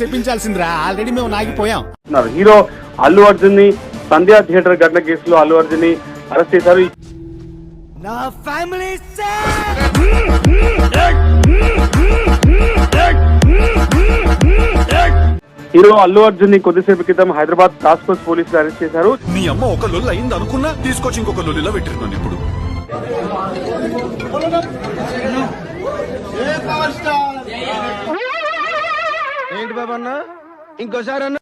చెప్పించాల్సిందిరా, already మేము నాగిపోయాం. Hero Allu Arjun ని సంధ్యా theatre ఘటన కేసులో అల్లు అర్జున్ ని అరెస్ట్ చేశారు. నా ఫ్యామిలీ హీరో అల్లు అర్జున్ ని కొద్దిసేపు క్రితం హైదరాబాద్ టాస్క్ ఫోర్స్ పోలీసులు అరెస్ట్ చేశారు. నీ అమ్మ ఒక లొల్లు అయింది అనుకున్నా, తీసుకొచ్చి ఇంకొక లొల్లిలో పెట్టిరున్నాను ఇప్పుడు. ఏంటి బాబా అన్న, ఇంకోసారి అన్న.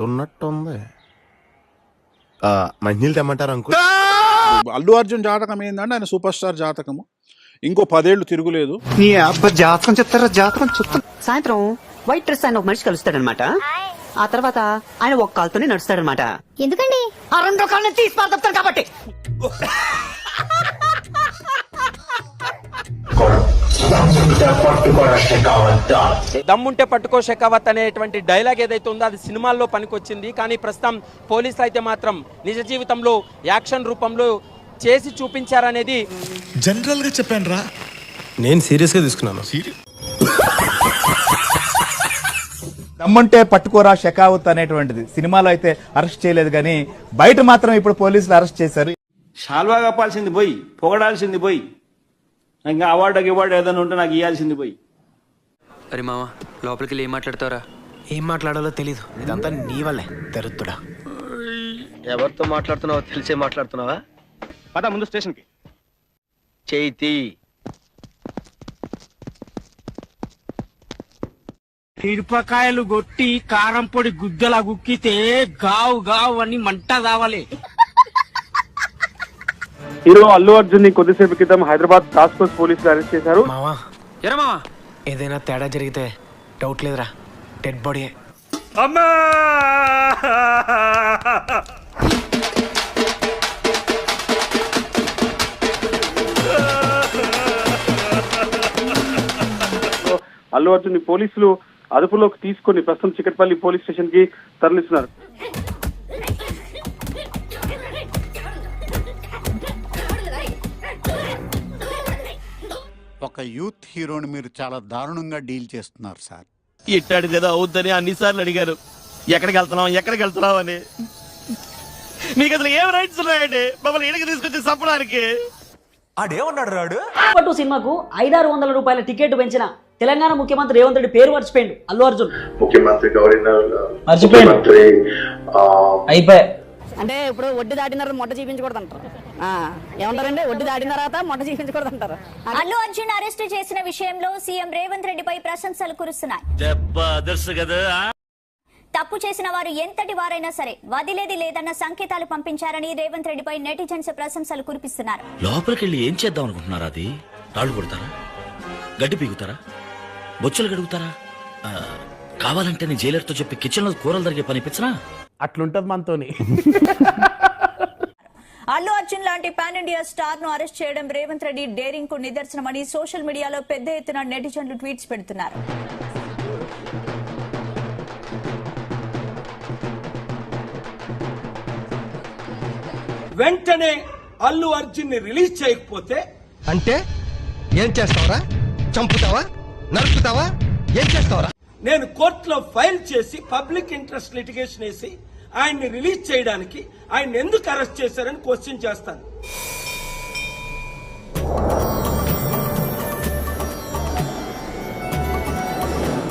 ఉన్నట్టుంది. మంచినీళ్ళు తెమ్మంటారు అంకుల్? అల్లు అర్జున్ జాతకం ఏంటంటే ఆయన సూపర్ స్టార్ జాతకము, ఇంకో 10 ఏళ్ళు తిరుగులేదు. నీ అబ్బా జాతకం చెప్తారా? జాతకం చెప్తా. సాయంత్రం వైట్ డ్రెస్ ఆయన ఒక మనిషి కలుస్తాడనమాట. ఆ తర్వాత ఆయన ఒక కాలుతోనే నడుస్తాడనమాట. ఎందుకండి? ఆ రెండో కాళ్ళని తీసి పారదొప్తాడు కాబట్టి. దమ్ముంటే పట్టుకో షెకావత్ అనేటువంటి డైలాగ్ ఏదైతే ఉందో అది సినిమాల్లో పనికొచ్చింది. కానీ ప్రస్తుతం పోలీసులు అయితే మాత్రం నిజ జీవితంలో యాక్షన్ రూపంలో చేసి చూపించారనేది జనరల్ గా చెప్పాను రా, నేను సీరియస్ గా తీసుకున్నాను. దమ్ముంటే పట్టుకోరా షెకావత్ అనేటువంటిది సినిమాలో అయితే అరెస్ట్ చేయలేదు, కానీ బయట మాత్రం ఇప్పుడు పోలీసులు అరెస్ట్ చేశారు. షాల్వా కప్పాల్సింది పోయి, పొగడాల్సింది పోయి, ఇంకా అవార్డు ఏదైనా ఉంటే నాకు ఇవ్వాల్సింది పోయి. అరే మామ, లోపలికి వెళ్ళి ఏం మాట్లాడతారా? ఏం మాట్లాడాలో తెలీదు, ఇదంతా నీ వల్లే తెరుతుడా. ఎవరితో మాట్లాడుతున్నావో తెలిసే మాట్లాడుతున్నావా? పద ముందు స్టేషన్ కి. చేతి మిరపకాయలు కొట్టి కారం పొడి గుద్దలా గుక్కితే గావు గావు అని మంట కావాలి. హీరో అల్లు అర్జున్ ని కొద్దిసేపు క్రితం హైదరాబాద్ టాస్క్ ఫోర్స్ పోలీసులు అరెస్ట్ చేశారు. మావా, ఎరా మామ, ఏదైనా తేడా జరిగితే డౌట్ లేదురా, డెడ్ బాడీ. అల్లు అర్జున్ ని పోలీసులు అదుపులోకి తీసుకుని ప్రస్తుతం చికట్పల్లి పోలీస్ స్టేషన్ కి తరలిస్తున్నారు. ఒక యూత్ హీరోని మీరు చాలా దారుణంగా డీల్ చేస్తున్నారు సార్. ఇట్టాడిది ఏదో అవుద్దని అన్నిసార్లు అడిగారు, ఎక్కడికి వెళ్తున్నావు అని. మీకు అసలు ఏం రైట్స్ ఉన్నాయండి మమ్మల్ని ఇక్కడికి తీసుకొచ్చి చంపడానికి? ఆడేమన్నాడు రాడు? పట్టు సినిమాకు 500-600 రూపాయల టికెట్ పెంచిన తెలంగాణ ముఖ్యమంత్రి రేవంత్ రెడ్డి పేరు మర్చిపోయిండు అల్లు అర్జున్. ముఖ్యమంత్రి అయిపోయి అంటే ఇప్పుడు వడ్డీ దాటిన తర్వాత మొట్ట చూపించకూడదు అంటారు. ఏమంటారండి? వడ్డీ దాటిన తర్వాత మొట్ట చూపించకూడదు అంటారు. అల్లు అర్జున్ అరెస్టు చేసిన విషయంలో సీఎం రేవంత్ రెడ్డిపై ప్రశంసలు కురుస్తున్నాయి. తప్పు చేసిన వారు ఎంతటి వారైనా సరే వదిలేది లేదన్న సంకేతాలు పంపించారని రేవంత్ రెడ్డిపై నెటిజన్స్ ప్రశంసలు కురిపిస్తున్నారు. లోపలికి వెళ్ళి ఏం చేద్దాం అనుకుంటున్నారా? అది రాళ్ళు కొడతారా, గడ్డి పీగుతారా, బొచ్చులు గడుగుతారా? కావాలంటే నేను జైలర్తో చెప్పి కిచెన్ లో కూరలు జరిగే పనిపించరా? అట్లుంటది మనతోని. అల్లు అర్జున్ లాంటి పాన్ ఇండియా స్టార్ ను అరెస్ట్ చేయడం రేవంత్ రెడ్డి డేరింగ్ కు నిదర్శనమని సోషల్ మీడియాలో పెద్ద ఎత్తున నెటిజన్లు ట్వీట్స్ పెడుతున్నారు. వెంటనే అల్లు అర్జున్ ని రిలీజ్ చేయకపోతే అంటే ఏం చేస్తావరా? చంపుతావా? నరుకుతావా? ఏం చేస్తావరా? నేను కోర్టులో ఫైల్ చేసి పబ్లిక్ ఇంట్రెస్ట్ లిటిగేషన్ వేసి ఆయన్ని రిలీజ్ చేయడానికి ఆయన ఎందుకు అరెస్ట్ చేశారని క్వశ్చన్ చేస్తాను.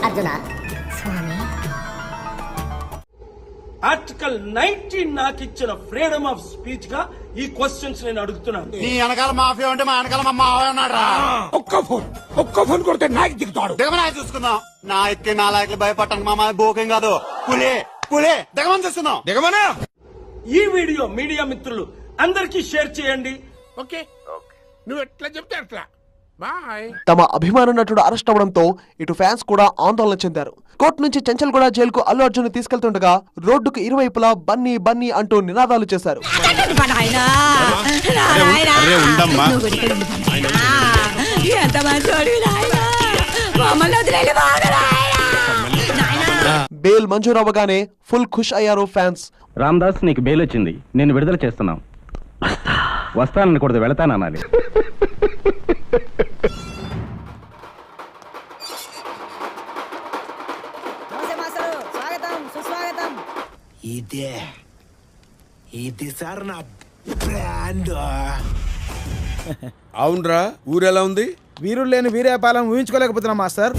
అర్జున ఆర్టికల్ 19 నాకు ఇచ్చిన ఫ్రీడమ్ ఆఫ్ స్పీచ్ గా ఈ క్వశ్చన్స్ నేను అడుగుతున్నాను. నీ వెనకాల మాఫియా ఉంటే మా వెనకాల మా మావయ్య ఉన్నాడు. ఒక్క ఫోన్ కొడితే నాయకు దిగుతాడు. దిగమని చూసుకుందాం. నా ఎక్కి నా లాయకులు భయపడటానికి మా మాది బోకేం కాదు. పులే దిగమని చూసుకుందాం. దిగమనా? ఈ వీడియో మీడియా మిత్రులు అందరికీ షేర్ చేయండి. ఓకే, నువ్వు ఎట్లా చెప్తే అట్లా. తమ అభిమాన నటుడు అరెస్ట్ అవడంతో ఇటు ఫ్యాన్స్ కూడా ఆందోళన చెందారు. కోర్టు నుంచి చెంచల్గూడ జైలుకు అల్లు అర్జున్ తీసుకెళ్తుండగా రోడ్డుకు ఇరువైపులా బన్నీ బన్నీ అంటూ నినాదాలు చేశారు. సరే ఉండమ్మా. ఎంత మంచి మమ్మల్ని వదిలేళ్ళు బెయిల్ మంజూరు అవ్వగానే ఫుల్ ఖుష్ అయ్యారు ఫ్యాన్స్. రామ్దాస్ నీకు బెయిల్ వచ్చింది, నేను విడుదల చేస్తున్నాం. వస్తాననకూడదు, వెళతాననాలి. ఇది సార్ నా బ్రాండ్. అవునరా, ఊరెలా ఉంది? వీరుడు లేని వీరేపాలెం ఊహించుకోలేకపోతున్నాం మాస్టర్.